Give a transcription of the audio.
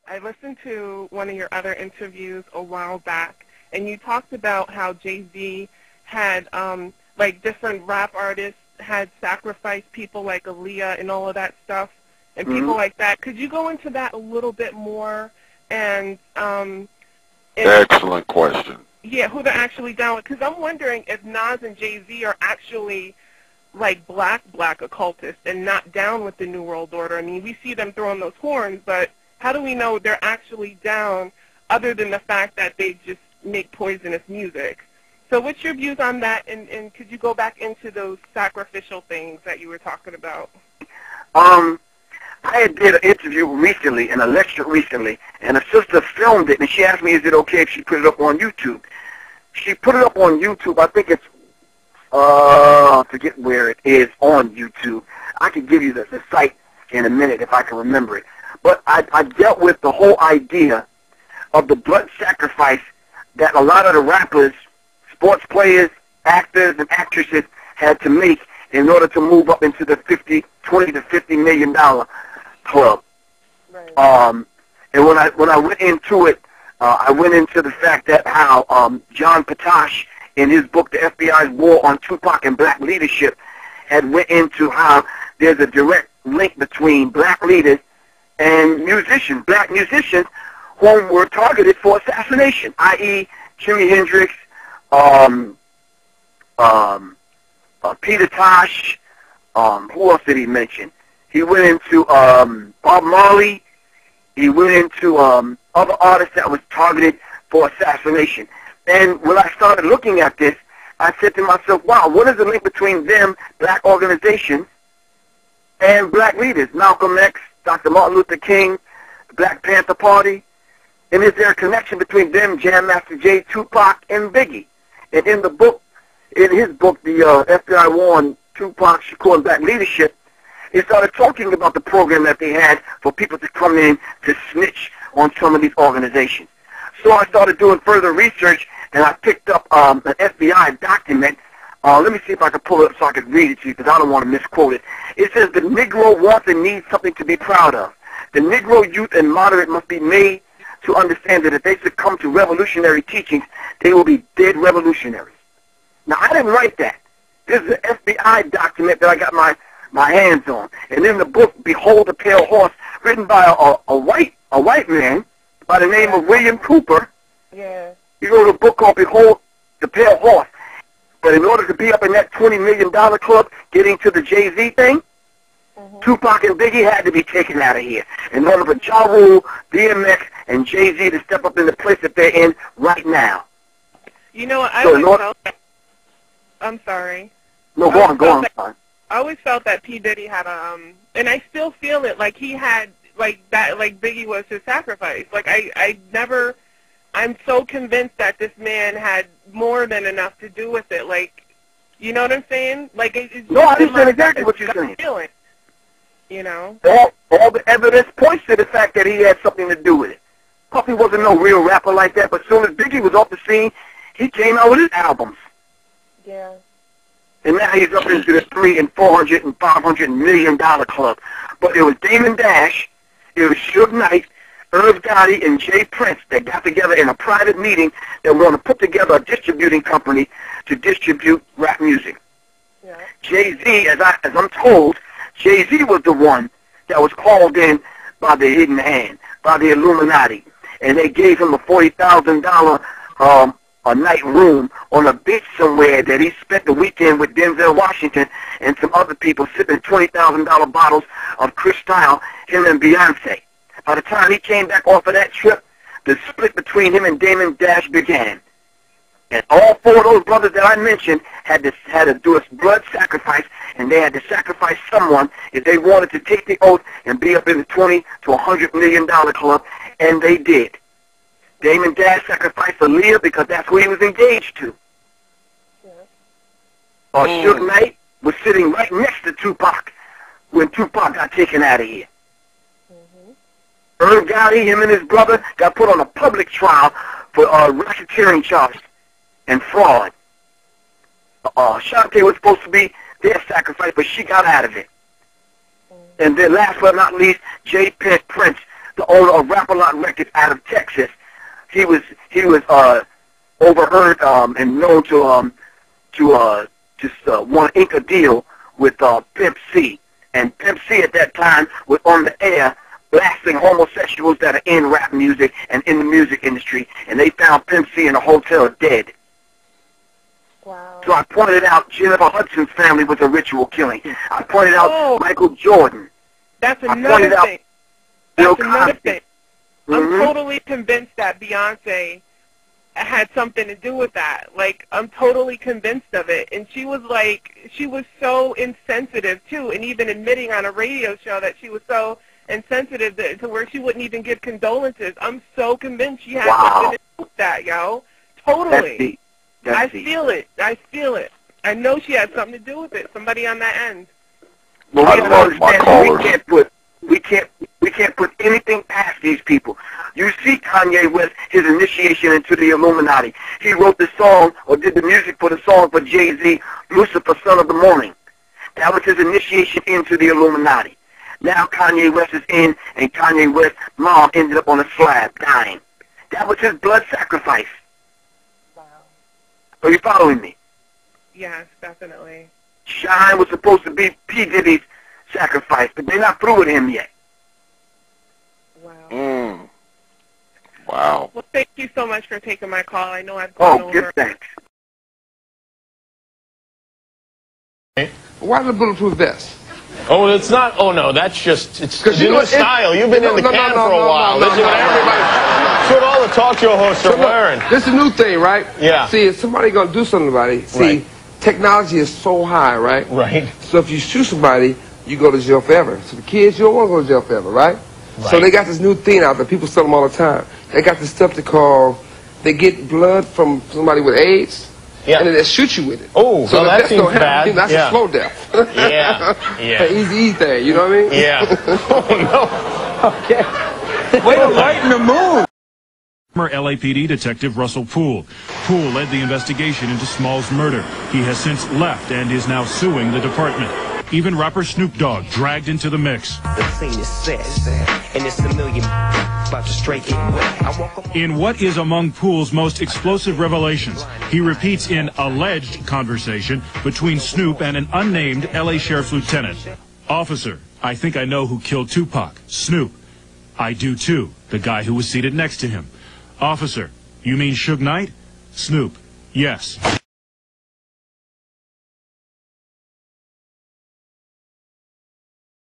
I listened to one of your other interviews a while back, and you talked about how Jay-Z had, like, different rap artists had sacrificed people like Aaliyah and all of that stuff, and people like that. Could you go into that a little bit more? And excellent question. Yeah, who they're actually down with? Because I'm wondering if Nas and Jay-Z are actually like black occultists and not down with the New World Order. I mean, we see them throwing those horns, but how do we know they're actually down other than the fact that they just make poisonous music? So what's your views on that, and could you go back into those sacrificial things that you were talking about? I did an interview recently and a lecture recently, and a sister filmed it, and she asked me, is it okay if she put it up on YouTube? She put it up on YouTube. I think it's, I forget where it is on YouTube. I can give you the site in a minute if I can remember it. But I dealt with the whole idea of the blood sacrifice that a lot of the rappers, sports players, actors, and actresses had to make in order to move up into the $20 to $50 million club. Right. And when I went into it, I went into the fact that how John Patash, in his book, The FBI's War on Tupac and Black Leadership, had went into how there's a direct link between black leaders and musicians, black musicians, whom were targeted for assassination, i.e. Jimi Hendrix, Peter Tosh, who else did he mention? He went into Bob Marley. He went into other artists that was targeted for assassination. And when I started looking at this, I said to myself, wow, what is the link between them, black organizations, and black leaders? Malcolm X, Dr. Martin Luther King, the Black Panther Party. And is there a connection between them, Jam Master Jay, Tupac, and Biggie? And in the book, in his book, the FBI War on Tupac, Shakur, and Black Leadership, he started talking about the program that they had for people to come in to snitch on some of these organizations. So I started doing further research, and I picked up an FBI document. Let me see if I can pull it up so I can read it to you, because I don't want to misquote it. It says, the Negro wants and needs something to be proud of. The Negro youth and moderate must be made to understand that if they succumb to revolutionary teachings, they will be dead revolutionaries. Now, I didn't write that. This is an FBI document that I got my hands on. And in the book, Behold the Pale Horse, written by a white man by the name of William Cooper. Yeah. He wrote a book called Behold the Pale Horse. But in order to be up in that $20 million club, getting to the Jay-Z thing, Tupac and Biggie had to be taken out of here. In order for Ja Rule, DMX, and Jay-Z to step up in the place that they're in right now. You know what, I always felt that, I'm sorry. No, go on. I always felt that P. Diddy had and I still feel it, like he had, like that, like Biggie was his sacrifice. Like I'm so convinced that this man had more than enough to do with it. Like, you know what I'm saying? Like, no, I understand exactly what you're saying. Feeling, you know? All the evidence points to the fact that he had something to do with it. Puffy wasn't no real rapper like that, but as soon as Biggie was off the scene, he came out with his albums. Yeah. And now he's up into the $300 and $400 and $500 million club. But it was Damon Dash, it was Suge Knight, Irv Gotti, and Jay Prince that got together in a private meeting that were going to put together a distributing company to distribute rap music. Yeah. Jay-Z, as I'm told, Jay-Z was the one that was called in by the hidden hand, by the Illuminati, and they gave him a $40,000 a night room on a beach somewhere that he spent the weekend with Denzel Washington and some other people sipping $20,000 bottles of Cristal, him and Beyonce. By the time he came back off of that trip, the split between him and Damon Dash began. And all four of those brothers that I mentioned had to do a blood sacrifice, and they had to sacrifice someone if they wanted to take the oath and be up in the $20 to $100 million club, and they did. Damon Dash sacrificed Aaliyah because that's who he was engaged to. Yeah. Suge Knight was sitting right next to Tupac when Tupac got taken out of here. Irv Gotti, him and his brother, got put on a public trial for racketeering charges and fraud. Shantae was supposed to be their sacrifice, but she got out of it. And then last but not least, Jay Prince, the owner of Rap-A-Lot Records out of Texas. He was overheard and known to want to ink a deal with Pimp C. And Pimp C at that time was on the air blasting homosexuals that are in rap music and in the music industry, and they found Pimp C in a hotel dead. Wow. So I pointed out Jennifer Hudson's family was a ritual killing. I pointed out Michael Jordan. That's another thing. That's another thing. I'm totally convinced that Beyonce had something to do with that. Like, I'm totally convinced of it. And she was so insensitive, too, and even admitting on a radio show that she was so insensitive to where she wouldn't even give condolences. I'm so convinced she had something to do with that, yo. Totally. I feel it. I feel it. I know she had something to do with it. Somebody on that end. Well, we don't understand. We can't put anything past these people. You see Kanye West, his initiation into the Illuminati. He wrote the song, or did the music for the song for Jay-Z, Lucifer, Son of the Morning. That was his initiation into the Illuminati. Now Kanye West is in, and Kanye West's mom ended up on a slab, dying. That was his blood sacrifice. Wow. Are you following me? Yes, definitely. Shine was supposed to be P. Diddy's sacrifice, but they're not through with him yet. Wow. Wow. Well, thank you so much for taking my call. I know I've gone over. Good thanks. Why the bulletproof vest? Oh, it's not. Oh no, that's just it's new style. You've been in the can for a while. This is what everybody. That's what all the talk show hosts are wearing. This is a new thing, right? Yeah. See, if somebody gonna do something about it, see, technology is so high, right? Right. So if you shoot somebody, you go to jail forever. So the kids, you don't want to go to jail forever, right? So they got this new thing out there. People sell them all the time. They got this stuff they get blood from somebody with AIDS. Yeah. And then they shoot you with it. Oh, so that seems bad. That's a slow death. An easy thing, you know what I mean? Yeah. Oh, no. Okay. Way to lighten the mood. Former LAPD Detective Russell Poole. Poole led the investigation into Small's murder. He has since left and is now suing the department. Even rapper Snoop Dogg dragged into the mix. The scene is set, and it's a million about to straight get wet. In what is among Poole's most explosive revelations, he repeats in alleged conversation between Snoop and an unnamed LA Sheriff's Lieutenant. Officer, I think I know who killed Tupac. Snoop. I do too, the guy who was seated next to him. Officer, you mean Suge Knight? Snoop. Yes.